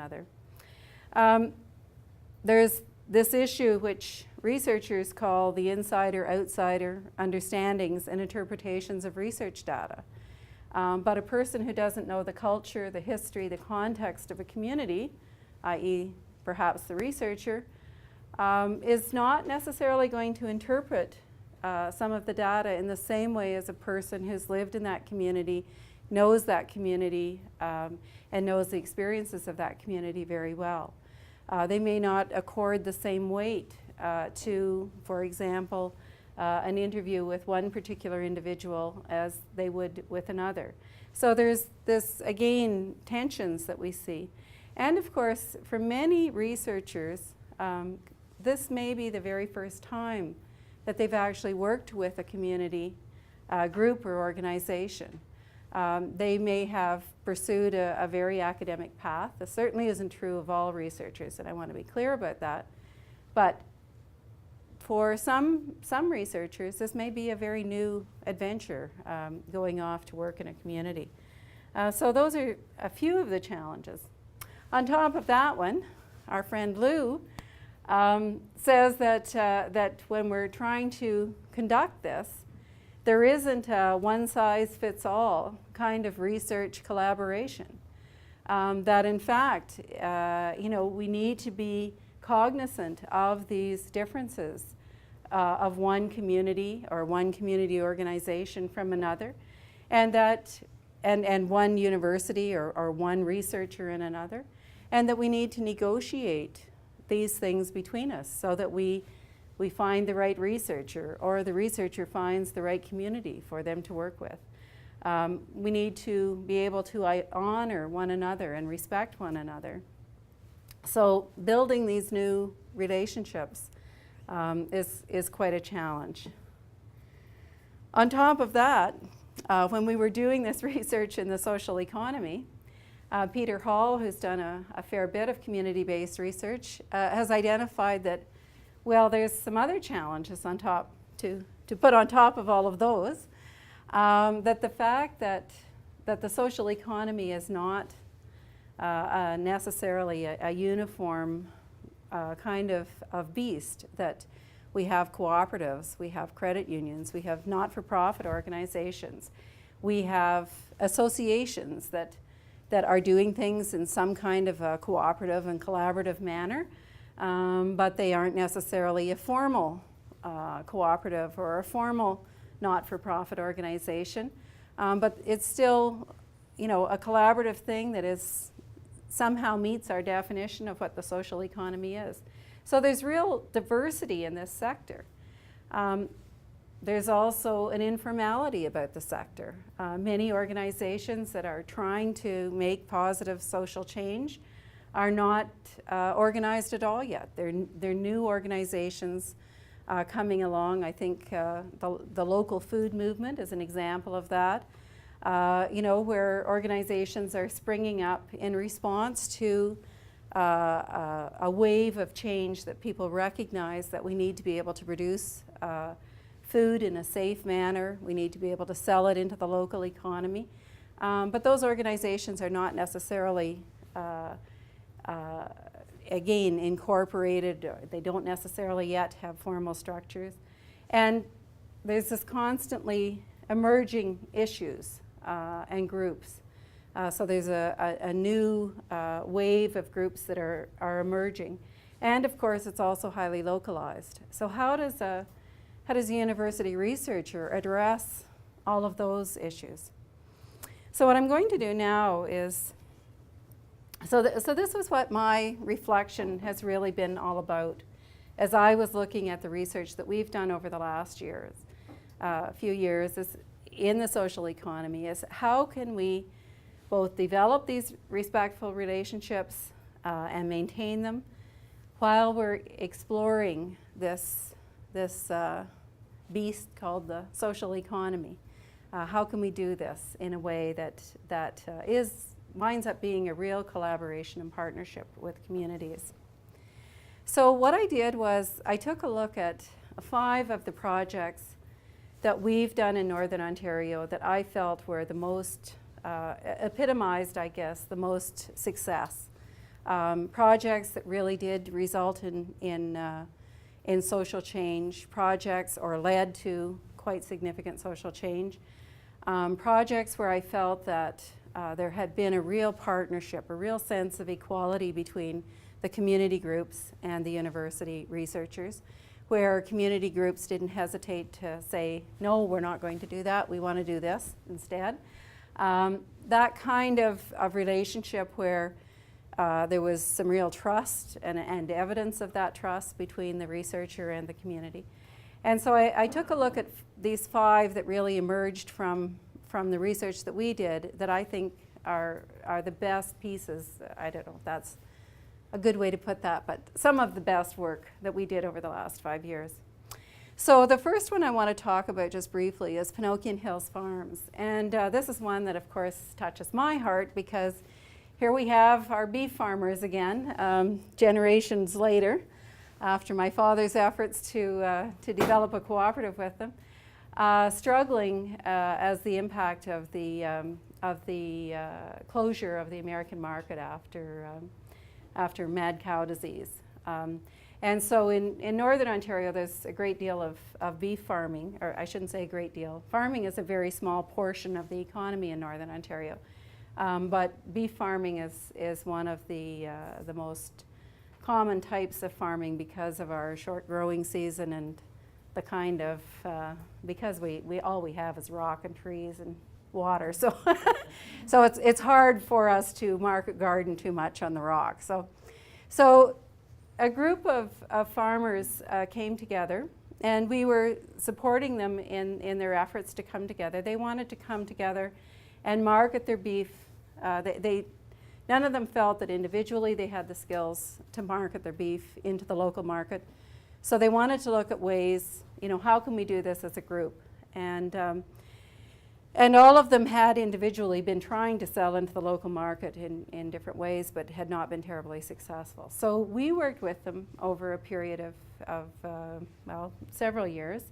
another. There's this issue which researchers call the insider-outsider understandings and interpretations of research data. But a person who doesn't know the culture, the history, the context of a community, i.e. perhaps the researcher, is not necessarily going to interpret some of the data in the same way as a person who's lived in that community, knows that community, and knows the experiences of that community very well. They may not accord the same weight to, for example, an interview with one particular individual as they would with another. So there's this, again, tensions that we see. And of course, for many researchers, this may be the very first time that they've actually worked with a community group or organization. They may have pursued a very academic path. This certainly isn't true of all researchers, and I want to be clear about that. But for some researchers, this may be a very new adventure, going off to work in a community. So those are a few of the challenges. On top of that one, our friend Lou says that when we're trying to conduct this, there isn't a one-size-fits-all kind of research collaboration. That in fact, we need to be cognizant of these differences of one community or one community organization from another, and that and one university or one researcher in another, and that we need to negotiate these things between us so that we find the right researcher, or the researcher finds the right community for them to work with. We need to be able to honor one another and respect one another. So building these new relationships is quite a challenge. On top of that, when we were doing this research in the social economy, Peter Hall, who's done a fair bit of community-based research, has identified that, well, there's some other challenges on top to put on top of all of those. That the fact that the social economy is not necessarily a uniform kind of beast, that we have cooperatives, we have credit unions, we have not-for-profit organizations, we have associations that are doing things in some kind of a cooperative and collaborative manner, but they aren't necessarily a formal cooperative or a formal not-for-profit organization. But it's still, a collaborative thing that is somehow meets our definition of what the social economy is. So there's real diversity in this sector. There's also an informality about the sector. Many organizations that are trying to make positive social change are not organized at all yet. They're new organizations coming along. I think the local food movement is an example of that. Where organizations are springing up in response to a wave of change that people recognize that we need to be able to produce food in a safe manner. We need to be able to sell it into the local economy. But those organizations are not necessarily, again, incorporated. They don't necessarily yet have formal structures. And there's this constantly emerging issues and groups. So there's a new wave of groups that are emerging. And of course, it's also highly localized. So how does a university researcher address all of those issues? So what I'm going to do now is, so this was what my reflection has really been all about as I was looking at the research that we've done over the last few years in the social economy, is how can we both develop these respectful relationships and maintain them while we're exploring this beast called the social economy. How can we do this in a way that winds up being a real collaboration and partnership with communities? So what I did was I took a look at 5 of the projects that we've done in Northern Ontario that I felt were the most epitomized, I guess, the most success projects that really did result in social change, projects or led to quite significant social change, projects where I felt that there had been a real partnership, a real sense of equality between the community groups and the university researchers, where community groups didn't hesitate to say, no, we're not going to do that, we want to do this instead. That kind of relationship where there was some real trust and evidence of that trust between the researcher and the community. And so I took a look at these 5 that really emerged from the research that we did that I think are the best pieces. I don't know if that's a good way to put that, but some of the best work that we did over the last 5 years. So the first one I want to talk about just briefly is Pinokian Hills Farms. And this is one that of course touches my heart because here we have our beef farmers again, generations later, after my father's efforts to develop a cooperative with them, struggling as the impact of the closure of the American market after mad cow disease. And so in Northern Ontario, there's a great deal of beef farming, or I shouldn't say a great deal. Farming is a very small portion of the economy in Northern Ontario. But beef farming is one of the most common types of farming because of our short growing season and the kind of, because all we have is rock and trees and water. So, so it's hard for us to market garden too much on the rock. So a group of farmers came together, and we were supporting them in their efforts to come together. They wanted to come together and market their beef. None of them felt that individually they had the skills to market their beef into the local market. So they wanted to look at ways, how can we do this as a group? And all of them had individually been trying to sell into the local market in different ways, but had not been terribly successful. So we worked with them over a period of several years.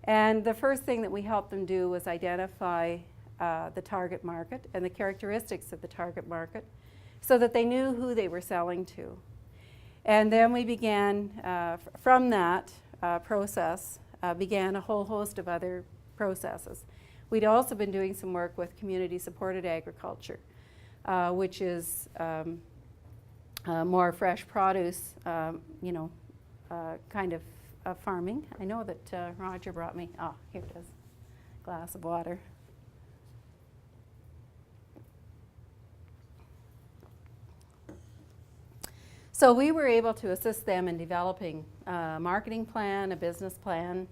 And the first thing that we helped them do was identify the target market and the characteristics of the target market so that they knew who they were selling to. And then we began, from that process, began a whole host of other processes. We'd also been doing some work with community-supported agriculture, which is more fresh produce, kind of farming. I know that Roger brought me, here it is, a glass of water. So we were able to assist them in developing a marketing plan, a business plan,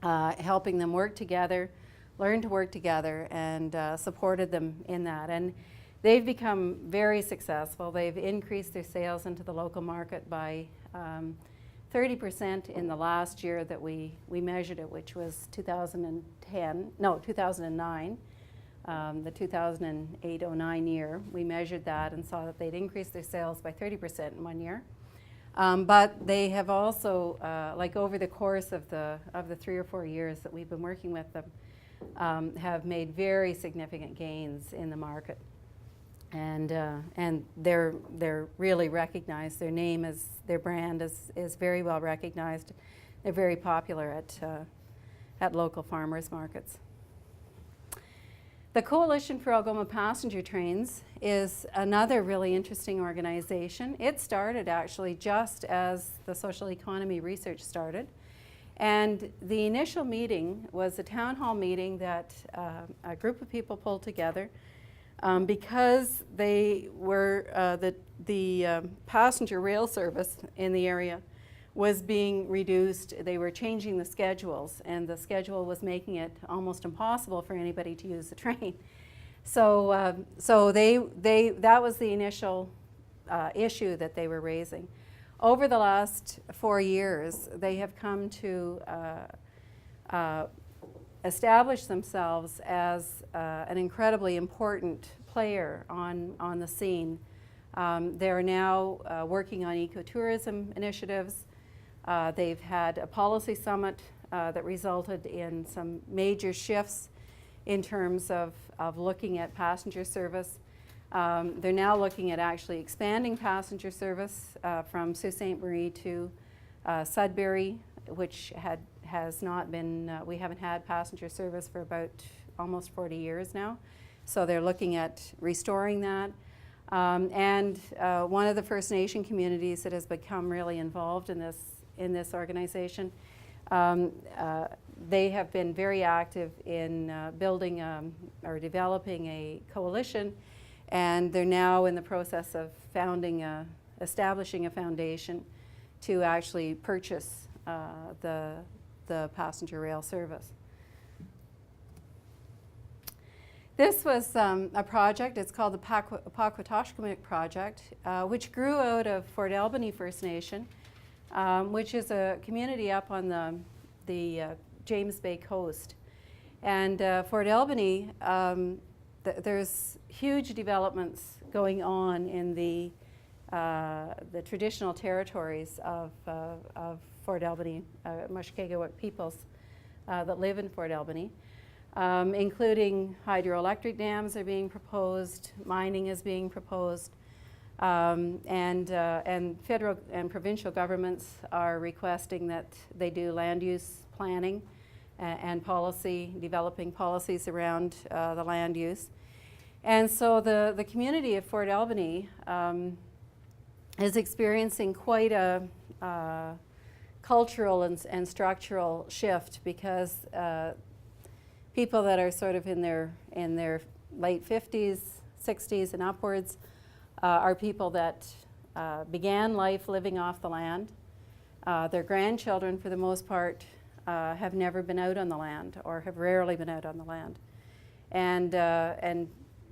helping them work together, learn to work together, and supported them in that. And they've become very successful. They've increased their sales into the local market by 30% in the last year that we measured it, which was 2009. The 2008-09 year, we measured that and saw that they'd increased their sales by 30% in 1 year. But they have also, over the course of the 3 or 4 years that we've been working with them, have made very significant gains in the market. And they're really recognized. Their name their brand is very well recognized. They're very popular at local farmers markets. The Coalition for Algoma Passenger Trains is another really interesting organization. It started actually just as the social economy research started. And the initial meeting was a town hall meeting that a group of people pulled together because they were, the passenger rail service in the area was being reduced. They were changing the schedules, and the schedule was making it almost impossible for anybody to use the train. So, that was the initial issue that they were raising. Over the last 4 years, they have come to establish themselves as an incredibly important player on the scene. They're now working on ecotourism initiatives. They've had a policy summit that resulted in some major shifts in terms of looking at passenger service. They're now looking at actually expanding passenger service from Sault Ste. Marie to Sudbury, which has not been, we haven't had passenger service for about almost 40 years now. So they're looking at restoring that. And one of the First Nation communities that has become really involved in this organization, they have been very active in building or developing a coalition, and they're now in the process of establishing a foundation to actually purchase the passenger rail service. This was a project, it's called the Paquataskimik Project, which grew out of Fort Albany First Nation, which is a community up on the James Bay coast. And Fort Albany, there's huge developments going on in the traditional territories of Fort Albany, Mushkegowuk peoples that live in Fort Albany. Including hydroelectric dams are being proposed, mining is being proposed, and federal and provincial governments are requesting that they do land use planning and policy, developing policies around the land use. And so the community of Fort Albany is experiencing quite a cultural and structural shift, because people that are sort of in their late 50s, 60s and upwards are people that began life living off the land. Their grandchildren, for the most part, have never been out on the land or have rarely been out on the land. And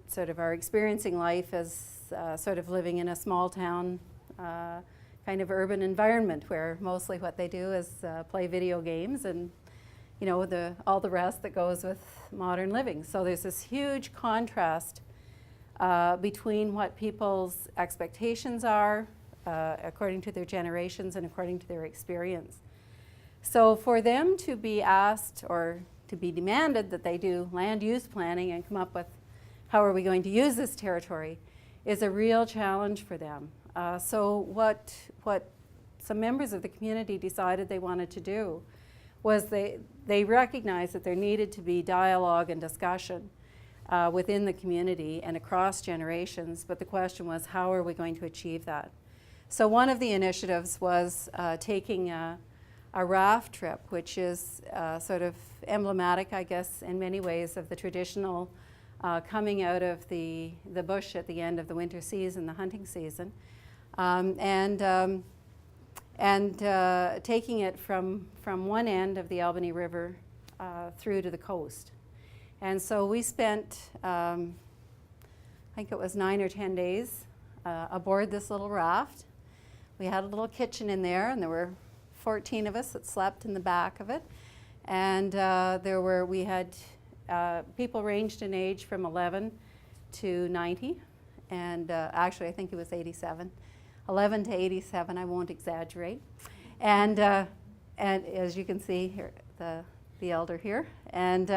sort of are experiencing life as sort of living in a small town kind of urban environment, where mostly what they do is play video games and you know, all the rest that goes with modern living. So there's this huge contrast between what people's expectations are according to their generations and according to their experience. So for them to be asked or to be demanded that they do land use planning and come up with how are we going to use this territory is a real challenge for them. So what some members of the community decided they wanted to do was they recognized that there needed to be dialogue and discussion within the community and across generations, but the question was, how are we going to achieve that? So one of the initiatives was taking a raft trip, which is sort of emblematic, I guess, in many ways of the traditional coming out of the bush at the end of the winter season, the hunting season, and taking it from one end of the Albany River through to the coast. And so we spent, I think it was 9 or 10 days aboard this little raft. We had a little kitchen in there, and there were 14 of us that slept in the back of it. And we had people ranged in age from 11 to 90, and actually I think it was 87. 11 to 87, I won't exaggerate. And as you can see here, the elder here. And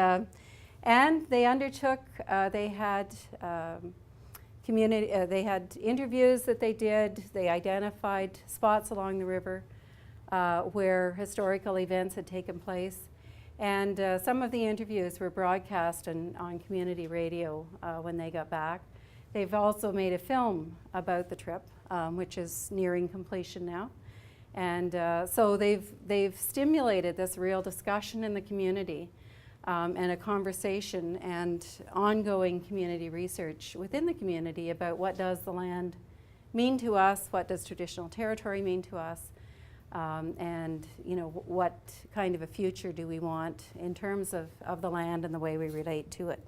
they undertook, they had they had interviews that they did. They identified spots along the river where historical events had taken place. And some of the interviews were broadcast on community radio when they got back. They've also made a film about the trip, which is nearing completion now. And so they've stimulated this real discussion in the community and a conversation and ongoing community research within the community about what does the land mean to us, what does traditional territory mean to us, and you know, what kind of a future do we want in terms of the land and the way we relate to it.